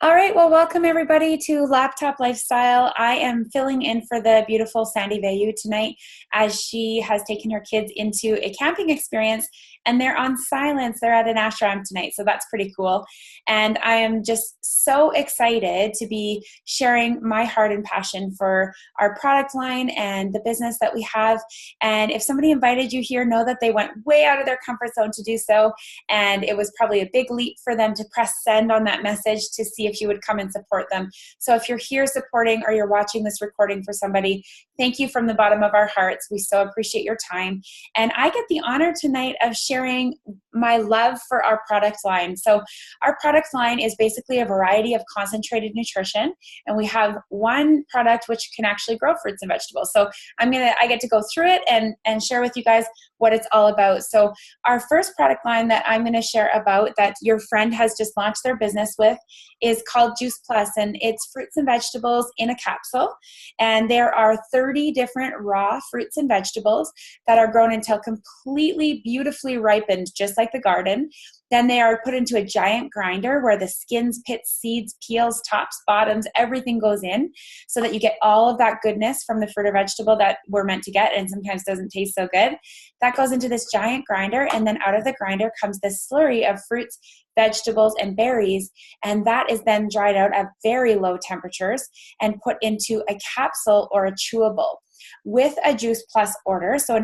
All right, well, welcome everybody to Laptop Lifestyle. I am filling in for the beautiful Sandy Vayu tonight as she has taken her kids into a camping experience and they're on silence. They're at an ashram tonight, so that's pretty cool. And I am just so excited to be sharing my heart and passion for our product line and the business that we have. And if somebody invited you here, know that they went way out of their comfort zone to do so. And it was probably a big leap for them to press send on that message to see if you would come and support them. So if you're here supporting or you're watching this recording for somebody, thank you from the bottom of our hearts. We so appreciate your time. And I get the honor tonight of sharing my love for our product line. So our product line is basically a variety of concentrated nutrition. And we have one product which can actually grow fruits and vegetables. So I get to go through it and share with you guys what it's all about. So our first product line that I'm going to share about that your friend has just launched their business with is called Juice Plus, and it's fruits and vegetables in a capsule. And there are 30 different raw fruits and vegetables that are grown until completely beautifully ripened, just like the garden. Then they are put into a giant grinder where the skins, pits, seeds, peels, tops, bottoms, everything goes in so that you get all of that goodness from the fruit or vegetable that we're meant to get and sometimes doesn't taste so good. That goes into this giant grinder, and then out of the grinder comes this slurry of fruits, vegetables, and berries, and that is then dried out at very low temperatures and put into a capsule or a chewable. With a Juice Plus order, so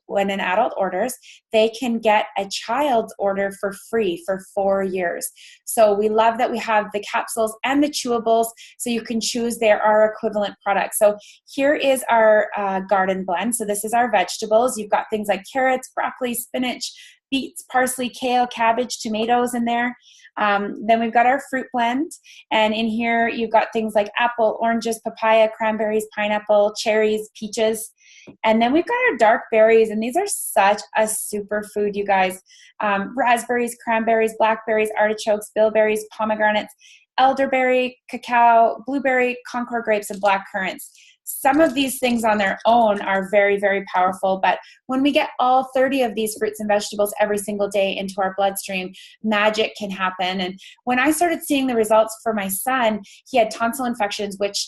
when an adult orders, they can get a child's order for free for 4 years. So we love that we have the capsules and the chewables, so you can choose our equivalent products. So here is our garden blend. So this is our vegetables. You've got things like carrots, broccoli, spinach, beets, parsley, kale, cabbage, tomatoes in there. Then we've got our fruit blend, and in here you've got things like apple, oranges, papaya, cranberries, pineapple, cherries, peaches. And then we've got our dark berries, and these are such a super food, you guys. Raspberries, cranberries, blackberries, artichokes, bilberries, pomegranates, elderberry, cacao, blueberry, Concord grapes, and black currants. Some of these things on their own are very, very powerful, but when we get all 30 of these fruits and vegetables every single day into our bloodstream, magic can happen. And when I started seeing the results for my son, he had tonsil infections, which,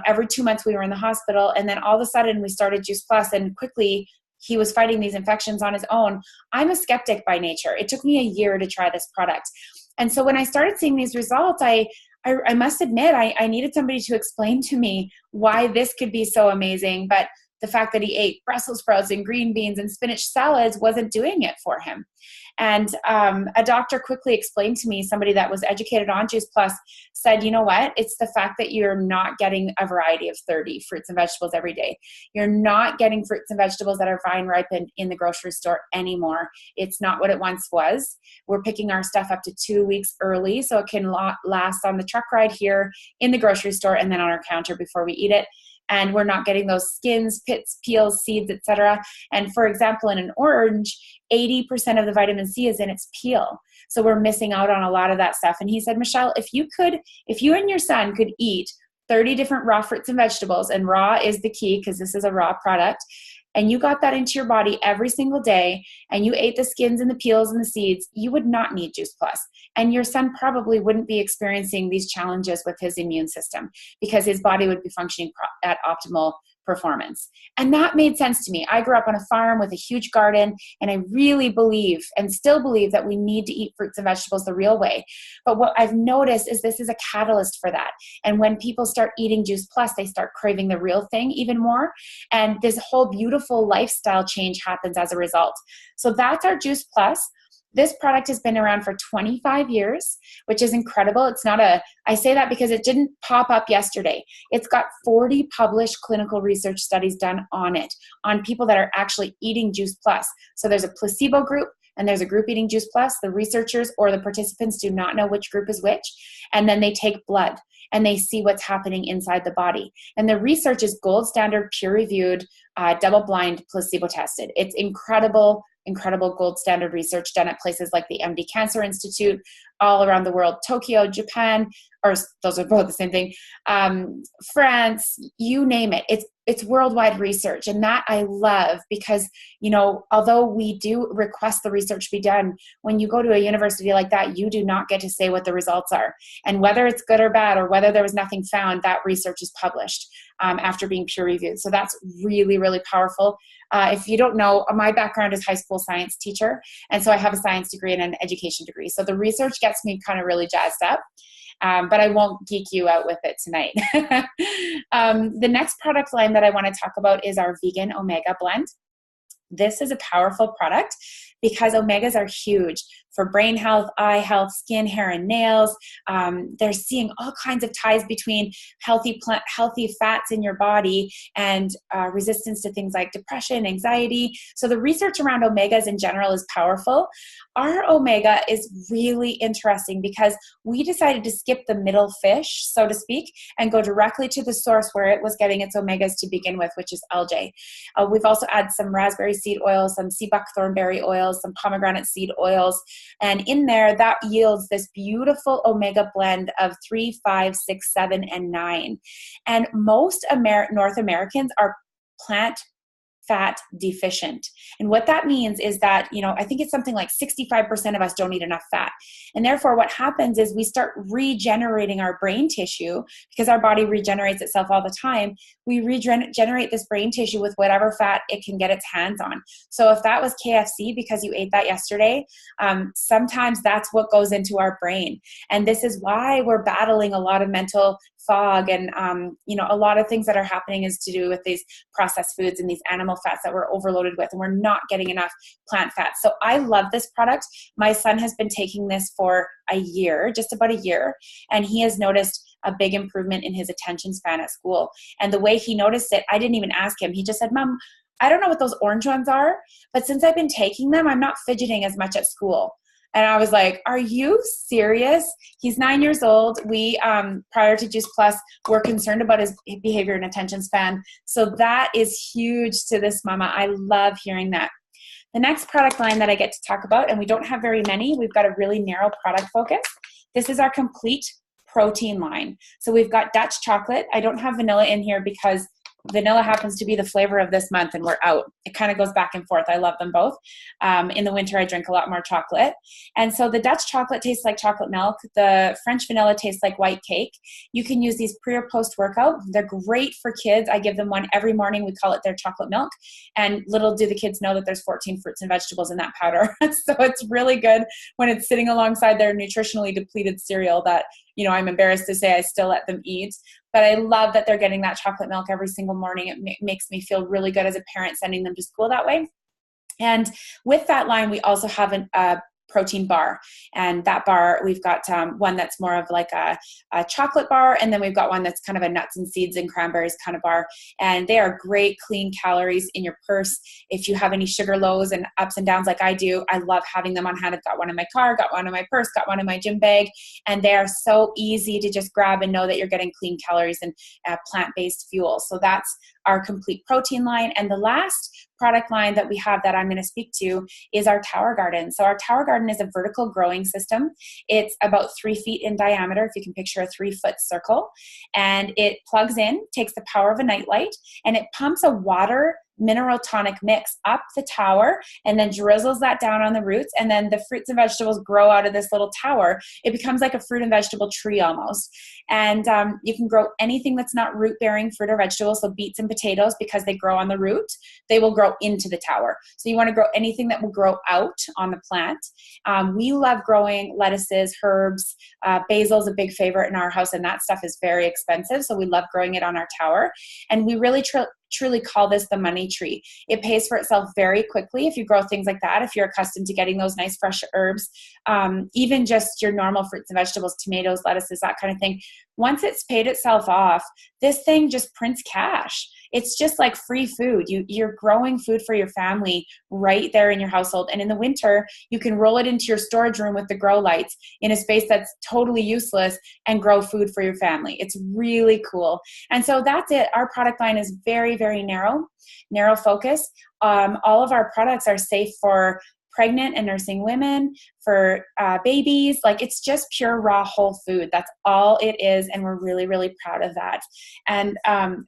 every 2 months we were in the hospital, and then all of a sudden we started Juice Plus, and quickly he was fighting these infections on his own. I'm a skeptic by nature. It took me a year to try this product. And so when I started seeing these results, I must admit, I needed somebody to explain to me why this could be so amazing, but the fact that he ate Brussels sprouts and green beans and spinach salads wasn't doing it for him. And a doctor quickly explained to me, somebody that was educated on Juice Plus said, you know what? It's the fact that you're not getting a variety of 30 fruits and vegetables every day. You're not getting fruits and vegetables that are vine ripened in the grocery store anymore. It's not what it once was. We're picking our stuff up to 2 weeks early so it can last on the truck ride here in the grocery store and then on our counter before we eat it. And we're not getting those skins, pits, peels, seeds, etc. And for example, in an orange, 80% of the vitamin C is in its peel. So we're missing out on a lot of that stuff. And he said, Michelle, if you and your son could eat 30 different raw fruits and vegetables, and raw is the key because this is a raw product, and you got that into your body every single day, and you ate the skins and the peels and the seeds, you would not need Juice Plus. And your son probably wouldn't be experiencing these challenges with his immune system because his body would be functioning at optimal performance. And that made sense to me. I grew up on a farm with a huge garden, and I really believe and still believe that we need to eat fruits and vegetables the real way. But what I've noticed is this is a catalyst for that. And when people start eating Juice Plus, they start craving the real thing even more. And this whole beautiful lifestyle change happens as a result. So that's our Juice Plus. This product has been around for 25 years, which is incredible. I say that because it didn't pop up yesterday. It's got 40 published clinical research studies done on it, on people that are actually eating Juice Plus. So there's a placebo group and there's a group eating Juice Plus. The researchers or the participants do not know which group is which. And then they take blood and they see what's happening inside the body. And the research is gold standard, peer-reviewed, double-blind, placebo-tested. It's incredible gold standard research done at places like the MD Cancer Institute, all around the world, Tokyo, Japan, or those are both the same thing, France, you name it. It's worldwide research. And that I love because, although we do request the research be done, when you go to a university like that, you do not get to say what the results are. And whether it's good or bad, or whether there was nothing found, that research is published after being peer reviewed. So that's really, really powerful. If you don't know, my background is high school science teacher. And so I have a science degree and an education degree. So the research gets me kind of really jazzed up. But I won't geek you out with it tonight. The next product line that I want to talk about is our vegan omega blend. This is a powerful product because omegas are huge for brain health, eye health, skin, hair, and nails. They're seeing all kinds of ties between healthy fats in your body and resistance to things like depression, anxiety. So the research around omegas in general is powerful. Our omega is really interesting because we decided to skip the middle fish, so to speak, and go directly to the source where it was getting its omegas to begin with, which is algae. We've also added some raspberry seed oil, some sea buckthorn berry oils, some pomegranate seed oils, and in there that yields this beautiful omega blend of 3, 5, 6, 7, and 9. And most North Americans are plant fat deficient. And what that means is that, I think it's something like 65% of us don't eat enough fat. And therefore what happens is we start regenerating our brain tissue because our body regenerates itself all the time. We regenerate this brain tissue with whatever fat it can get its hands on. So if that was KFC because you ate that yesterday, sometimes that's what goes into our brain. And this is why we're battling a lot of mental fog and, a lot of things that are happening is to do with these processed foods and these animal fats that we're overloaded with, and we're not getting enough plant fat. So I love this product. My son has been taking this for a year, just about a year, and he has noticed a big improvement in his attention span at school. And the way he noticed it, I didn't even ask him. He just said, "Mom, I don't know what those orange ones are, but since I've been taking them, I'm not fidgeting as much at school." And I was like, "Are you serious?" He's 9 years old. We, prior to Juice Plus, were concerned about his behavior and attention span. So that is huge to this mama. I love hearing that. The next product line that I get to talk about, and we don't have very many, we've got a really narrow product focus. This is our complete protein line. So we've got Dutch chocolate. I don't have vanilla in here because vanilla happens to be the flavor of this month and we're out. It kind of goes back and forth. I love them both. In the winter, I drink a lot more chocolate. And so the Dutch chocolate tastes like chocolate milk. The French vanilla tastes like white cake. You can use these pre or post workout. They're great for kids. I give them one every morning. We call it their chocolate milk. And little do the kids know that there's 14 fruits and vegetables in that powder. So it's really good when it's sitting alongside their nutritionally depleted cereal that, I'm embarrassed to say I still let them eat. But I love that they're getting that chocolate milk every single morning. It makes me feel really good as a parent sending them to school that way. And with that line, we also have a protein bar. And that bar, we've got one that's more of like a chocolate bar. And then we've got one that's kind of a nuts and seeds and cranberries kind of bar. And they are great, clean calories in your purse. If you have any sugar lows and ups and downs like I do, I love having them on hand. I've got one in my car, got one in my purse, got one in my gym bag. And they are so easy to just grab and know that you're getting clean calories and plant-based fuel. So that's our complete protein line. And the last product line that we have that I'm going to speak to is our tower garden. So our tower garden is a vertical growing system. It's about 3 feet in diameter, if you can picture a 3-foot circle. And it plugs in, takes the power of a nightlight, and it pumps a water mineral tonic mix up the tower and then drizzles that down on the roots. And then the fruits and vegetables grow out of this little tower. It becomes like a fruit and vegetable tree almost. And you can grow anything that's not root bearing fruit or vegetables. So beets and potatoes, because they grow on the root, they will grow into the tower. So you want to grow anything that will grow out on the plant. We love growing lettuces, herbs. Basil is a big favorite in our house, and that stuff is very expensive. So we love growing it on our tower. And we really truly call this the money tree. It pays for itself very quickly if you grow things like that, if you're accustomed to getting those nice fresh herbs, even just your normal fruits and vegetables, tomatoes, lettuces, that kind of thing. Once it's paid itself off, this thing just prints cash. It's just like free food. You're growing food for your family right there in your household. And in the winter, you can roll it into your storage room with the grow lights in a space that's totally useless and grow food for your family. It's really cool. And so that's it. Our product line is very, very narrow focus. All of our products are safe for pregnant and nursing women, for babies. Like, it's just pure raw whole food. That's all it is, and we're really, really proud of that. And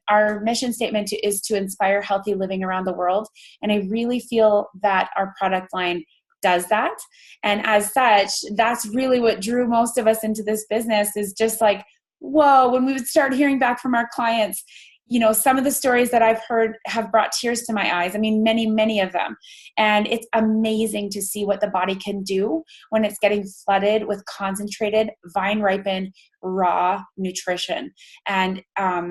our mission statement is to inspire healthy living around the world, and I really feel that our product line does that. And as such, that's really what drew most of us into this business, is just like, whoa, when we would start hearing back from our clients, you know, some of the stories that I've heard have brought tears to my eyes. I mean, many, many of them. And it's amazing to see what the body can do when it's getting flooded with concentrated, vine-ripened, raw nutrition. And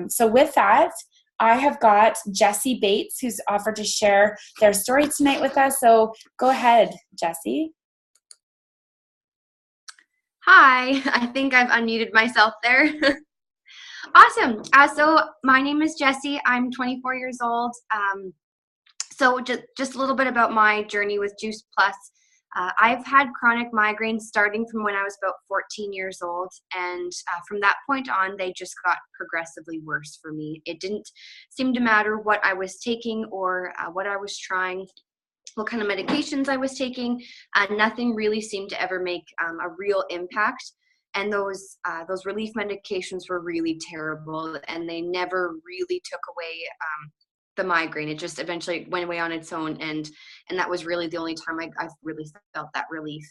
so with that, I have got Jessie Bates, who's offered to share their story tonight with us. So go ahead, Jessie. Hi, I think I've unmuted myself there. Awesome. So my name is Jessie. I'm 24 years old. So just a little bit about my journey with Juice Plus. I've had chronic migraines starting from when I was about 14 years old. And from that point on, they just got progressively worse for me. It didn't seem to matter what I was taking or what I was trying, what kind of medications I was taking. Nothing really seemed to ever make a real impact. And those relief medications were really terrible, and they never really took away the migraine. It just eventually went away on its own, and that was really the only time I really felt that relief.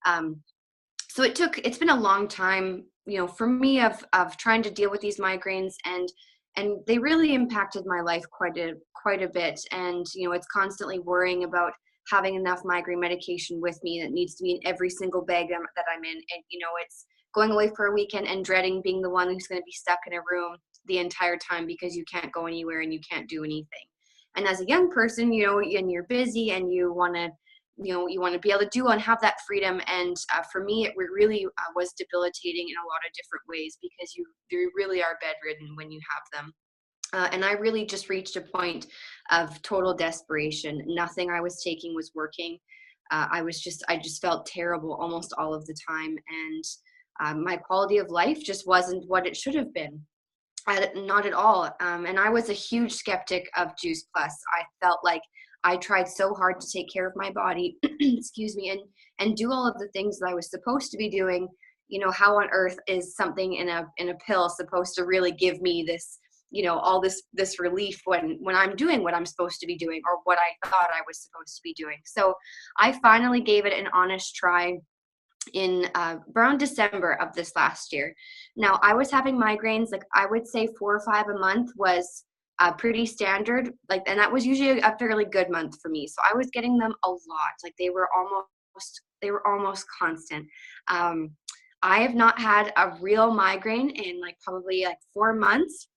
So it's been a long time, you know, for me of trying to deal with these migraines, and they really impacted my life quite a bit. And you know, it's constantly worrying about having enough migraine medication with me that needs to be in every single bag that I'm in, and you know, it's going away for a weekend and dreading being the one who's going to be stuck in a room the entire time because you can't go anywhere and you can't do anything. And as a young person, you know, and you're busy and you want to be able to do and have that freedom. And for me, it really was debilitating in a lot of different ways, because you really are bedridden when you have them. And I really just reached a point of total desperation. Nothing I was taking was working. I just felt terrible almost all of the time. And my quality of life just wasn't what it should have been. Not at all. And I was a huge skeptic of Juice Plus. I felt like I tried so hard to take care of my body, excuse me, and do all of the things that I was supposed to be doing. You know, how on earth is something in a pill supposed to really give me this, you know, all this relief when I'm doing what I'm supposed to be doing, or what I thought I was supposed to be doing? So I finally gave it an honest try in around December of this last year. Now, I was having migraines, like I would say 4 or 5 a month was pretty standard, like, and that was usually a fairly good month for me. So I was getting them a lot, like they were almost constant. I have not had a real migraine in like probably like 4 months.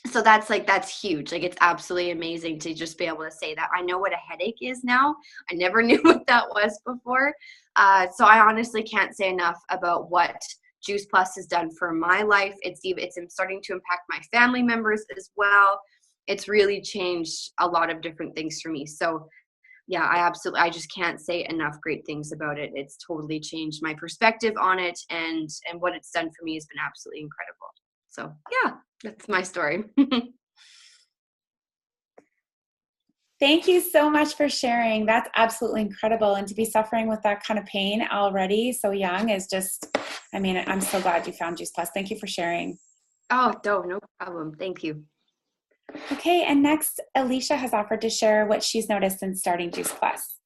So that's huge. Like, it's absolutely amazing to just be able to say that. I know what a headache is now. I never knew what that was before. So I honestly can't say enough about what Juice Plus has done for my life. It's starting to impact my family members as well. It's really changed a lot of different things for me. So yeah, I just can't say enough great things about it. It's totally changed my perspective on it, and what it's done for me has been absolutely incredible. So yeah, that's my story. Thank you so much for sharing. That's absolutely incredible. And to be suffering with that kind of pain already so young is just, I mean, I'm so glad you found Juice Plus. Thank you for sharing. Oh, no problem. Thank you. Okay, and next, Alicia has offered to share what she's noticed since starting Juice Plus.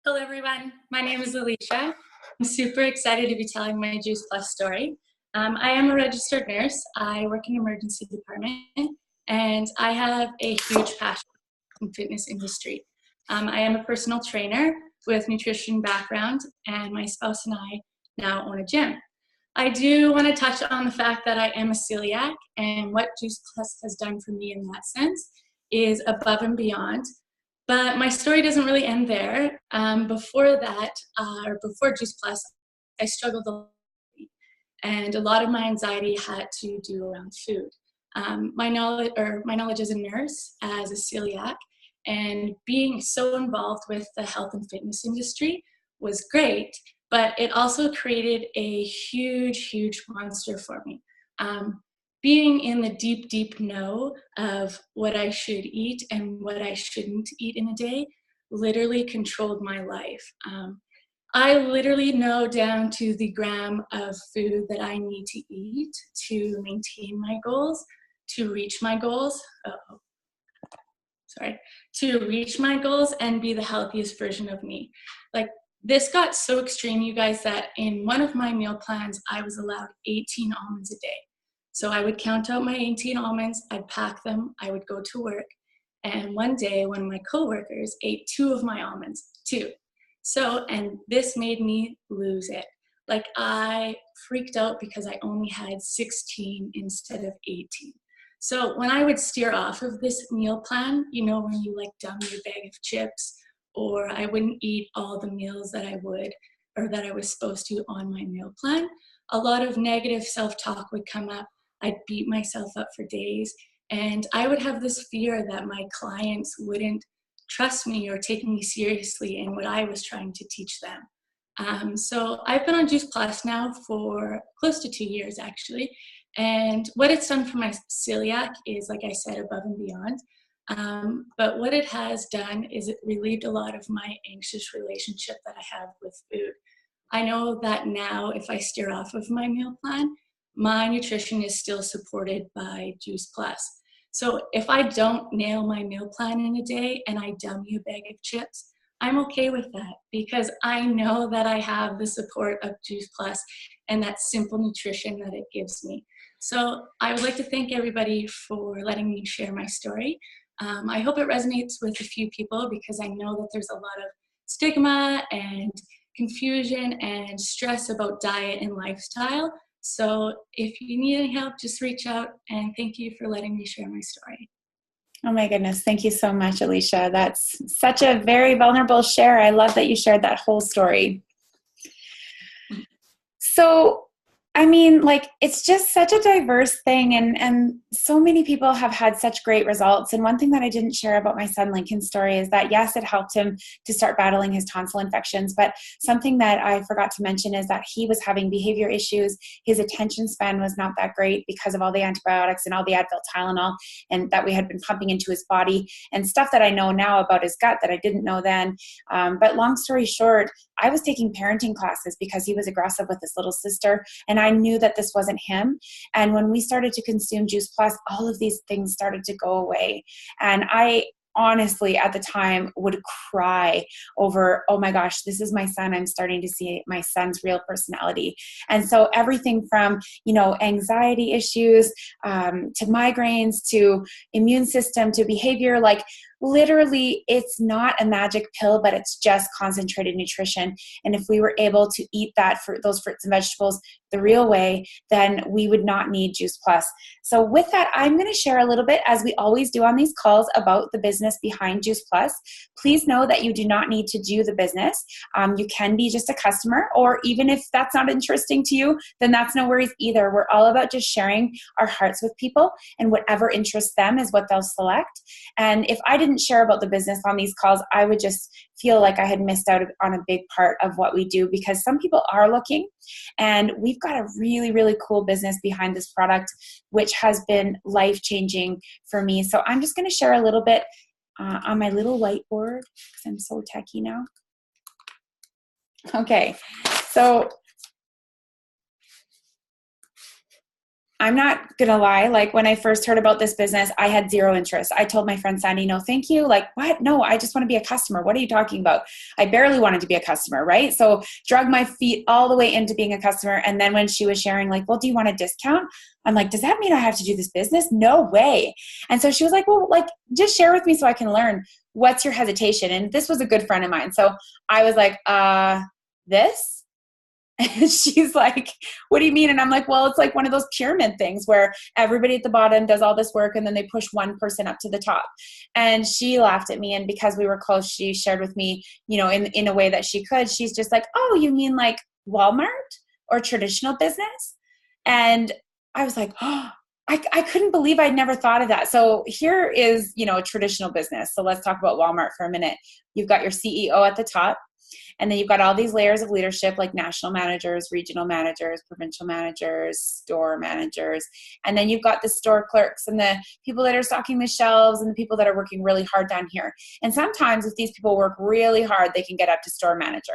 Hello, everyone. My name is Alicia. I'm super excited to be telling my Juice Plus story. I am a registered nurse. I work in the emergency department, and I have a huge passion in the fitness industry. I am a personal trainer with nutrition background, and my spouse and I now own a gym. I do want to touch on the fact that I am a celiac, and what Juice Plus has done for me in that sense is above and beyond. But my story doesn't really end there. Before that, or before Juice Plus, I struggled a lot, and a lot of my anxiety had to do around food. My knowledge as a nurse, as a celiac, and being so involved with the health and fitness industry was great, but it also created a huge, huge monster for me. being in the deep, deep know of what I should eat and what I shouldn't eat in a day literally controlled my life. I literally know down to the gram of food that I need to eat to maintain my goals, to reach my goals. To reach my goals and be the healthiest version of me. Like, this got so extreme, you guys, that in one of my meal plans, I was allowed 18 almonds a day. So I would count out my 18 almonds, I'd pack them, I would go to work. And one day, one of my coworkers ate 2 of my almonds, 2. So, and this made me lose it. Like, I freaked out because I only had 16 instead of 18. So when I would steer off of this meal plan, you know, when you like dump your bag of chips, or I wouldn't eat all the meals that I would or that I was supposed to on my meal plan, a lot of negative self-talk would come up. I'd beat myself up for days, and I would have this fear that my clients wouldn't trust me or take me seriously in what I was trying to teach them. So I've been on Juice Plus now for close to 2 years, actually. And what it's done for my celiac is, like I said, above and beyond. But what it has done is it relieved a lot of my anxious relationship that I have with food. I know that now if I steer off of my meal plan, my nutrition is still supported by Juice Plus. So if I don't nail my meal plan in a day and I dump a bag of chips, I'm okay with that because I know that I have the support of Juice Plus and that simple nutrition that it gives me. So I would like to thank everybody for letting me share my story. I hope it resonates with a few people because I know that there's a lot of stigma and confusion and stress about diet and lifestyle. So if you need any help, just reach out, and thank you for letting me share my story. Oh my goodness. Thank you so much, Alicia. That's such a very vulnerable share. I love that you shared that whole story. So, I mean, like, it's just such a diverse thing, and so many people have had such great results. And one thing that I didn't share about my son Lincoln's story is that, yes, it helped him to start battling his tonsil infections, but something that I forgot to mention is that he was having behavior issues. His attention span was not that great because of all the antibiotics and all the Advil Tylenol and that we had been pumping into his body, and stuff that I know now about his gut that I didn't know then. But long story short, I was taking parenting classes because he was aggressive with his little sister, and I knew that this wasn't him. And when we started to consume Juice Plus, all of these things started to go away. And I honestly, at the time, would cry over, oh my gosh, this is my son. I'm starting to see my son's real personality. And so everything from, anxiety issues, to migraines, to immune system, to behavior, like literally it's not a magic pill, but it's just concentrated nutrition. And if we were able to eat those fruits and vegetables the real way, then we would not need Juice Plus. So with that, I'm going to share a little bit, as we always do on these calls, about the business behind Juice Plus. Please know that you do not need to do the business. You can be just a customer, or even if that's not interesting to you, then that's no worries either. We're all about just sharing our hearts with people, and whatever interests them is what they'll select. And if I didn't share about the business on these calls, I would just feel like I had missed out on a big part of what we do, because some people are looking, and we've got a really, really cool business behind this product, which has been life-changing for me. So I'm just going to share a little bit on my little whiteboard because I'm so techie now. Okay, so I'm not going to lie. Like, when I first heard about this business, I had zero interest. I told my friend Sandy, no, thank you. Like, what? No, I just want to be a customer. What are you talking about? I barely wanted to be a customer, right? So drug my feet all the way into being a customer. And then when she was sharing, like, well, do you want a discount? I'm like, does that mean I have to do this business? No way. And so she was like, well, like, just share with me so I can learn. What's your hesitation? And this was a good friend of mine. So I was like, this? And she's like, what do you mean? And I'm like, well, it's like one of those pyramid things where everybody at the bottom does all this work and then they push one person up to the top. And she laughed at me. And because we were close, she shared with me, in a way that she could. She's just like, oh, you mean like Walmart or traditional business? And I was like, oh, I couldn't believe I'd never thought of that. So here is, a traditional business. So let's talk about Walmart for a minute. You've got your CEO at the top. And then you've got all these layers of leadership, like national managers, regional managers, provincial managers, store managers. And then you've got the store clerks and the people that are stocking the shelves and the people that are working really hard down here. And sometimes if these people work really hard, they can get up to store manager.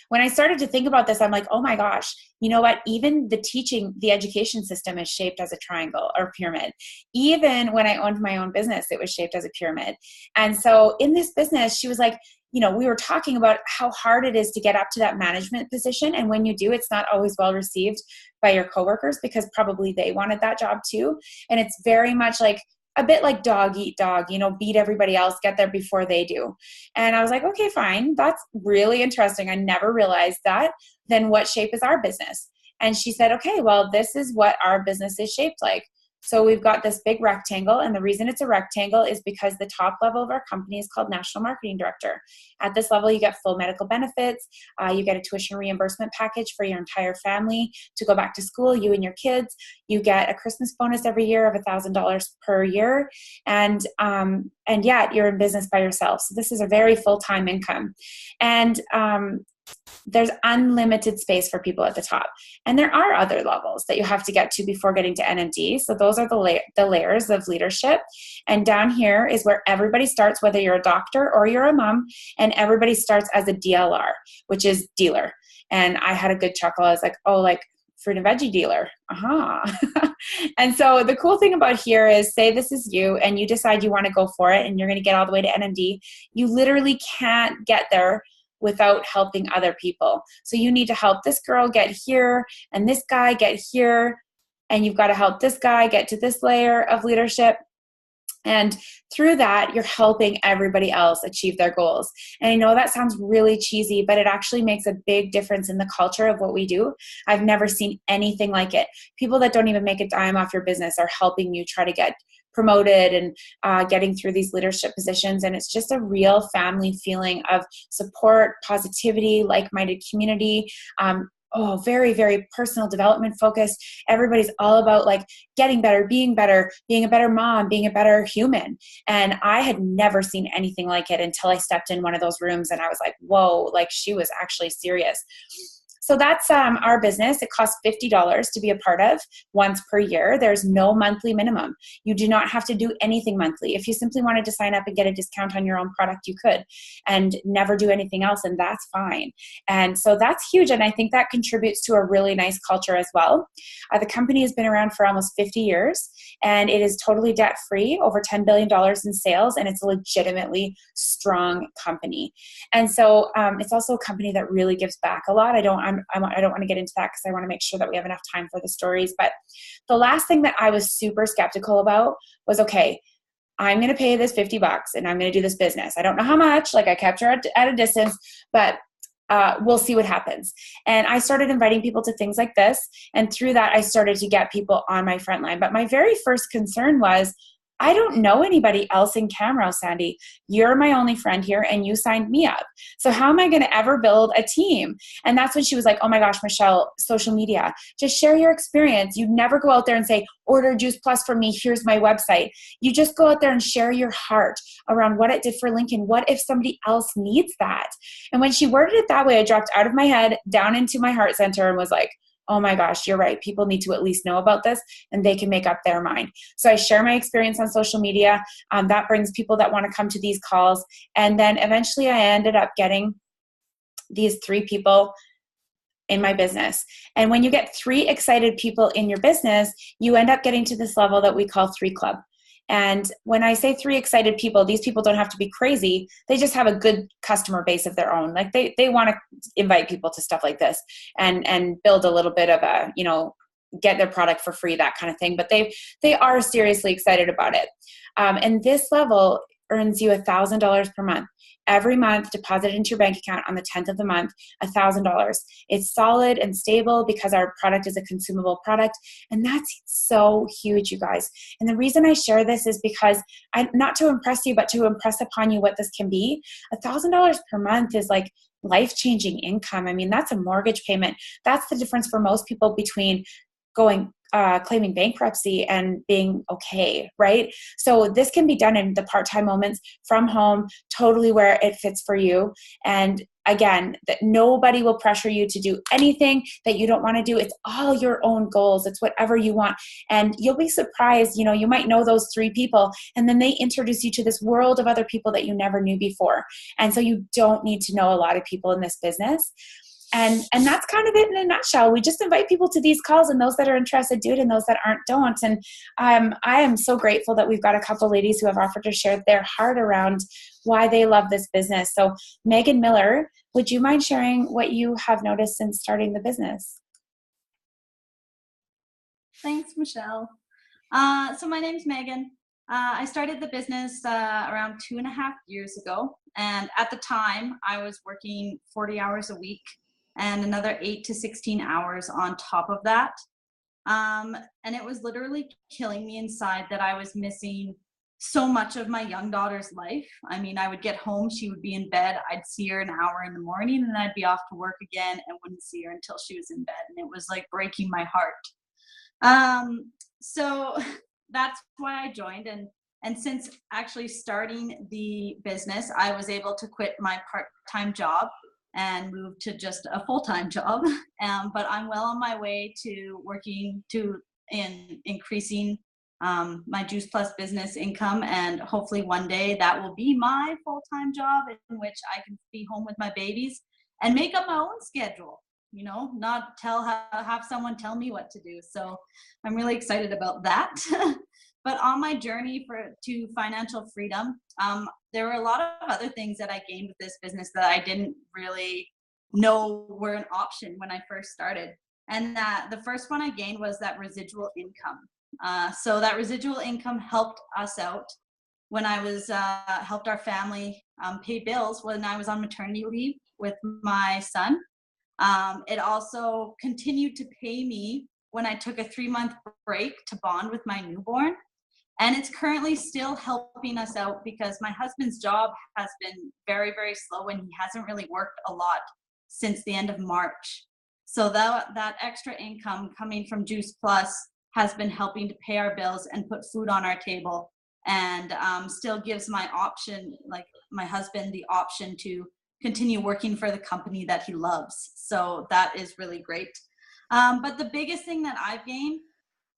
When I started to think about this, I'm like, oh my gosh, you know what? Even the education system is shaped as a triangle or pyramid. Even when I owned my own business, it was shaped as a pyramid. And so in this business, she was like, we were talking about how hard it is to get up to that management position. And when you do, it's not always well received by your coworkers because probably they wanted that job too. And it's very much like, a bit like dog eat dog, beat everybody else, get there before they do. And I was like, okay, fine. That's really interesting. I never realized that. Then what shape is our business? And she said, okay, well, this is what our business is shaped like. So we've got this big rectangle, and the reason it's a rectangle is because the top level of our company is called National Marketing Director. At this level, you get full medical benefits, you get a tuition reimbursement package for your entire family to go back to school, you and your kids. You get a Christmas bonus every year of $1,000 per year, and yet you're in business by yourself. So this is a very full-time income. And there's unlimited space for people at the top. And there are other levels that you have to get to before getting to NMD. So those are the layers of leadership. And down here is where everybody starts, whether you're a doctor or you're a mom, and everybody starts as a DLR, which is dealer. And I had a good chuckle. I was like, oh, like fruit and veggie dealer. And so the cool thing about here is, say this is you and you decide you want to go for it and you're going to get all the way to NMD. You literally can't get there without helping other people. So you need to help this girl get here and this guy get here, and you've got to help this guy get to this layer of leadership. And through that, you're helping everybody else achieve their goals. And I know that sounds really cheesy, but it actually makes a big difference in the culture of what we do. I've never seen anything like it. People that don't even make a dime off your business are helping you try to get promoted and getting through these leadership positions. And it's just a real family feeling of support, positivity, like-minded community. Very, very personal development focused. Everybody's all about like getting better, being a better mom, being a better human. And I had never seen anything like it until I stepped in one of those rooms and I was like, whoa, like she was actually serious. So that's our business. It costs $50 to be a part of once per year. There's no monthly minimum. You do not have to do anything monthly. If you simply wanted to sign up and get a discount on your own product, you could, and never do anything else, and that's fine. And so that's huge, and I think that contributes to a really nice culture as well. The company has been around for almost 50 years, and it is totally debt-free, over $10 billion in sales, and it's a legitimately strong company. And so it's also a company that really gives back a lot. I don't want to get into that because I want to make sure that we have enough time for the stories. But the last thing that I was super skeptical about was, okay, I'm going to pay this $50 and I'm going to do this business. I don't know how much, like I kept her at a distance, but we'll see what happens. And I started inviting people to things like this. And through that, I started to get people on my front line. But my very first concern was, I don't know anybody else in Camrose, Sandy. You're my only friend here and you signed me up. So how am I going to ever build a team? And that's when she was like, oh my gosh, Michelle, social media, just share your experience. You'd never go out there and say, order Juice Plus from me. Here's my website. You just go out there and share your heart around what it did for Lincoln. What if somebody else needs that? And when she worded it that way, I dropped out of my head down into my heart center and was like, oh my gosh, you're right. People need to at least know about this and they can make up their mind. So I share my experience on social media. That brings people that want to come to these calls. And then eventually I ended up getting these 3 people in my business. And when you get 3 excited people in your business, you end up getting to this level that we call 3 Club. And when I say 3 excited people, these people don't have to be crazy. They just have a good customer base of their own. Like they want to invite people to stuff like this and build a little bit of a, get their product for free, that kind of thing. But they are seriously excited about it. And this level earns you $1,000 per month. Every month, deposit into your bank account on the 10th of the month, $1,000. It's solid and stable because our product is a consumable product. And that's so huge, you guys. And the reason I share this is because not to impress you, but to impress upon you what this can be. $1,000 per month is like life-changing income. I mean, that's a mortgage payment. That's the difference for most people between claiming bankruptcy and being okay, right? So this can be done in the part-time moments from home, totally where it fits for you. And again, that nobody will pressure you to do anything that you don't want to do. It's all your own goals. It's whatever you want. And you'll be surprised, you might know those 3 people, and then they introduce you to this world of other people that you never knew before. And so you don't need to know a lot of people in this business. And that's kind of it in a nutshell. We just invite people to these calls, and those that are interested do it, and those that aren't don't. And I am so grateful that we've got a couple ladies who have offered to share their heart around why they love this business. So Megan Miller, would you mind sharing what you have noticed since starting the business? Thanks, Michelle. So my name's Megan. I started the business around 2.5 years ago. And at the time, I was working 40 hours a week and another 8 to 16 hours on top of that. And it was literally killing me inside that I was missing so much of my young daughter's life. I mean, I would get home, she would be in bed, I'd see her an hour in the morning, and then I'd be off to work again and wouldn't see her until she was in bed. And it was like breaking my heart. So that's why I joined. And since actually starting the business, I was able to quit my part-time job and move to just a full-time job. But I'm well on my way to working in increasing my Juice Plus business income, and hopefully one day that will be my full-time job in which I can be home with my babies and make up my own schedule, not have someone tell me what to do. So I'm really excited about that. But on my journey to financial freedom, there were a lot of other things that I gained with this business that I didn't really know were an option when I first started. And the first one I gained was that residual income. So that residual income helped us out when I was helped our family pay bills when I was on maternity leave with my son. It also continued to pay me when I took a 3-month break to bond with my newborn. And it's currently still helping us out because my husband's job has been very, very slow, and he hasn't really worked a lot since the end of March. So that extra income coming from Juice Plus has been helping to pay our bills and put food on our table, and still gives my husband the option to continue working for the company that he loves. So that is really great. But the biggest thing that I've gained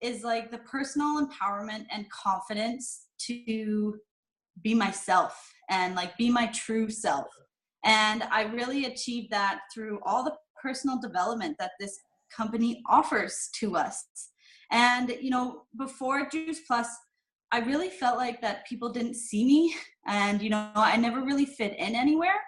is like the personal empowerment and confidence to be myself and like be my true self. And I really achieved that through all the personal development that this company offers to us. And, before Juice Plus, I really felt like that people didn't see me, and, I never really fit in anywhere.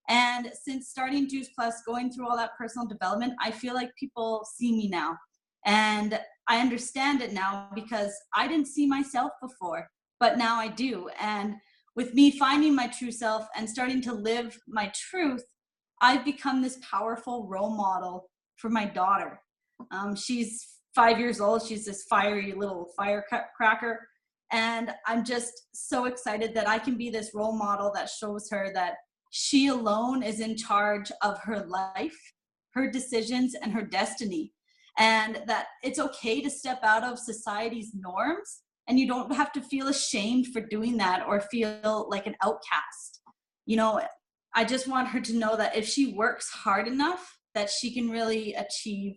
And since starting Juice Plus, going through all that personal development, I feel like people see me now. And I understand it now because I didn't see myself before, but now I do. And with me finding my true self and starting to live my truth, I've become this powerful role model for my daughter. She's 5 years old. She's this fiery little firecracker. And I'm just so excited that I can be this role model that shows her that she alone is in charge of her life, her decisions, and her destiny. And that it's okay to step out of society's norms, and you don't have to feel ashamed for doing that or feel like an outcast. I just want her to know that if she works hard enough, that she can really achieve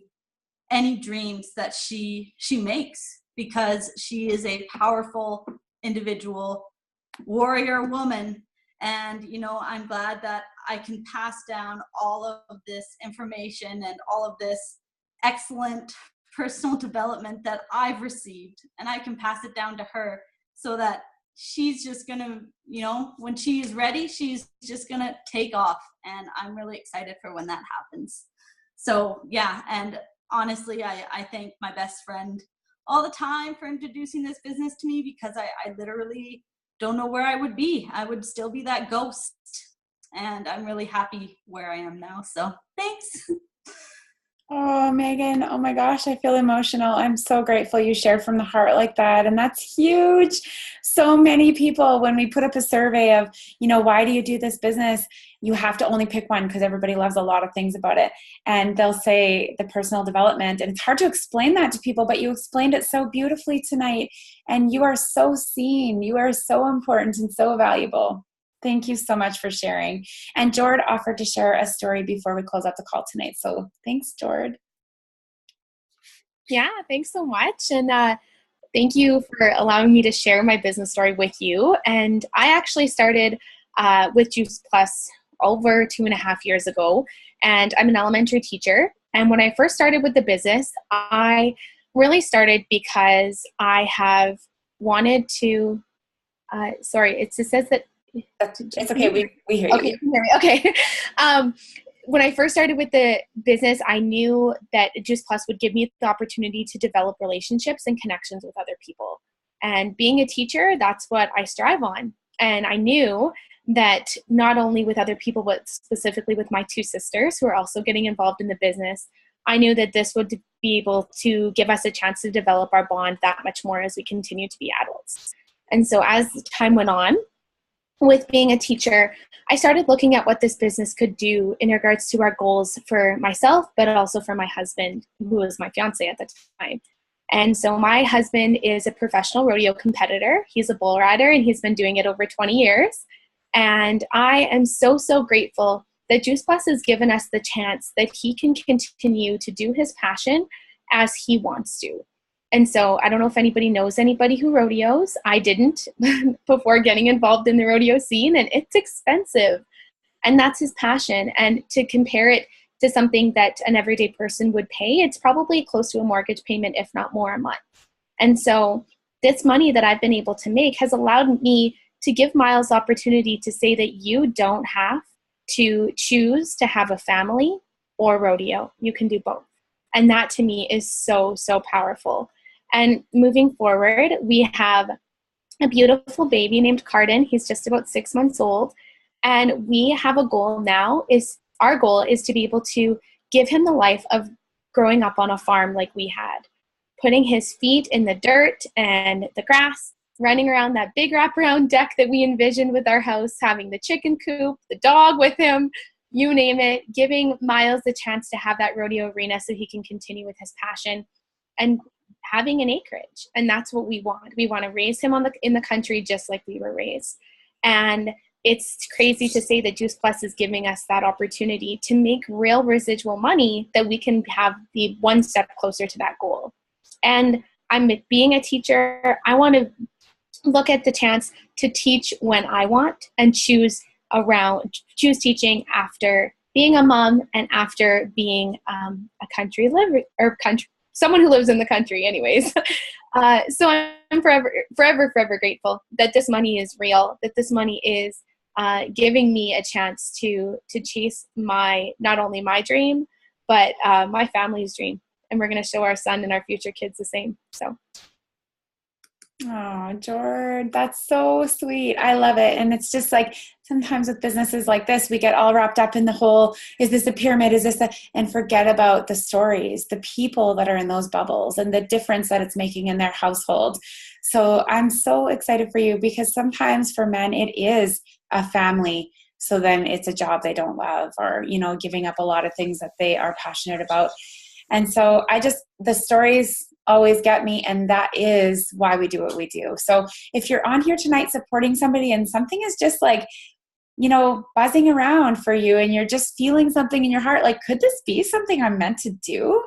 any dreams that she makes, because she is a powerful individual, warrior woman. And, I'm glad that I can pass down all of this information and all of this excellent personal development that I've received, and I can pass it down to her so that she's just gonna, when she's ready, she's just gonna take off. And I'm really excited for when that happens. So yeah, and honestly, I thank my best friend all the time for introducing this business to me, because I literally don't know where I would be. I would still be that ghost, and I'm really happy where I am now. So thanks. Oh, Megan, oh my gosh, I feel emotional. I'm so grateful you shared from the heart like that. And that's huge. So many people, when we put up a survey of, why do you do this business? You have to only pick one because everybody loves a lot of things about it. And they'll say the personal development. And it's hard to explain that to people, but you explained it so beautifully tonight. And you are so seen. You are so important and so valuable. Thank you so much for sharing. And Jord offered to share a story before we close out the call tonight. So thanks, Jord. Yeah, thanks so much. And thank you for allowing me to share my business story with you. And I actually started with Juice Plus over 2.5 years ago, and I'm an elementary teacher. And when I first started with the business, I really started because I have wanted to, sorry, it just says that. It's okay. We hear you. Okay, you hear me. Okay. When I first started with the business, I knew that Juice Plus would give me the opportunity to develop relationships and connections with other people. And being a teacher, that's what I strive on. And I knew that not only with other people, but specifically with my 2 sisters who are also getting involved in the business, I knew that this would be able to give us a chance to develop our bond that much more as we continue to be adults. And so as time went on, with being a teacher, I started looking at what this business could do in regards to our goals for myself, but also for my husband, who was my fiance at the time. And so my husband is a professional rodeo competitor. He's a bull rider, and he's been doing it over 20 years. And I am so, so grateful that Juice Plus has given us the chance that he can continue to do his passion as he wants to. And so I don't know if anybody knows anybody who rodeos. I didn't before getting involved in the rodeo scene, and it's expensive. And that's his passion. And to compare it to something that an everyday person would pay, it's probably close to a mortgage payment, if not more a month. And so this money that I've been able to make has allowed me to give Miles opportunity to say that you don't have to choose to have a family or rodeo. You can do both. And that to me is so, so powerful. And moving forward, we have a beautiful baby named Jordyn. He's just about 6 months old. And we have a goal now. Our goal is to be able to give him the life of growing up on a farm like we had, putting his feet in the dirt and the grass, running around that big wraparound deck that we envisioned with our house, having the chicken coop, the dog with him, you name it, giving Miles the chance to have that rodeo arena so he can continue with his passion and having an acreage. And that's what we want. We want to raise him in the country just like we were raised. And it's crazy to say that Juice Plus is giving us that opportunity to make real residual money that we can have the one step closer to that goal. And I'm being a teacher, I want to look at the chance to teach when I want and choose teaching after being a mom and after being someone who lives in the country anyways. So I'm forever grateful that this money is real, that this money is giving me a chance to chase not only my dream, but my family's dream. And we're going to show our son and our future kids the same. So. Oh, Jord, that's so sweet. I love it. And it's just like sometimes with businesses like this, we get all wrapped up in the whole, is this a pyramid? And forget about the stories, the people that are in those bubbles and the difference that it's making in their household. So I'm so excited for you because sometimes for men, it is a family. So then it's a job they don't love or, giving up a lot of things that they are passionate about. And so the stories always get me, and that is why we do what we do. So if you're on here tonight supporting somebody and something is just like, buzzing around for you and you're just feeling something in your heart, like, could this be something I'm meant to do?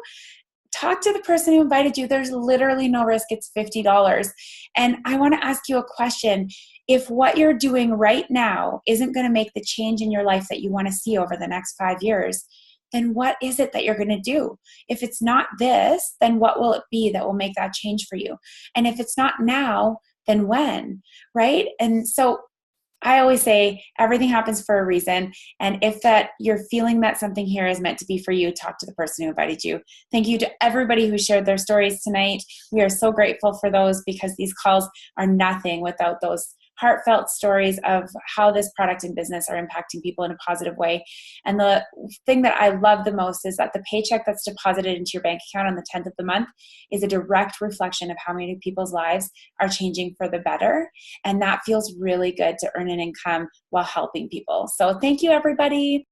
Talk to the person who invited you. There's literally no risk. It's $50. And I want to ask you a question. If what you're doing right now isn't going to make the change in your life that you want to see over the next 5 years, then what is it that you're going to do? If it's not this, then what will it be that will make that change for you? And if it's not now, then when, right? And so I always say everything happens for a reason. And if you're feeling that something here is meant to be for you, talk to the person who invited you. Thank you to everybody who shared their stories tonight. We are so grateful for those because these calls are nothing without those heartfelt stories of how this product and business are impacting people in a positive way. And the thing that I love the most is that the paycheck that's deposited into your bank account on the 10th of the month is a direct reflection of how many people's lives are changing for the better. And that feels really good to earn an income while helping people. So thank you, everybody.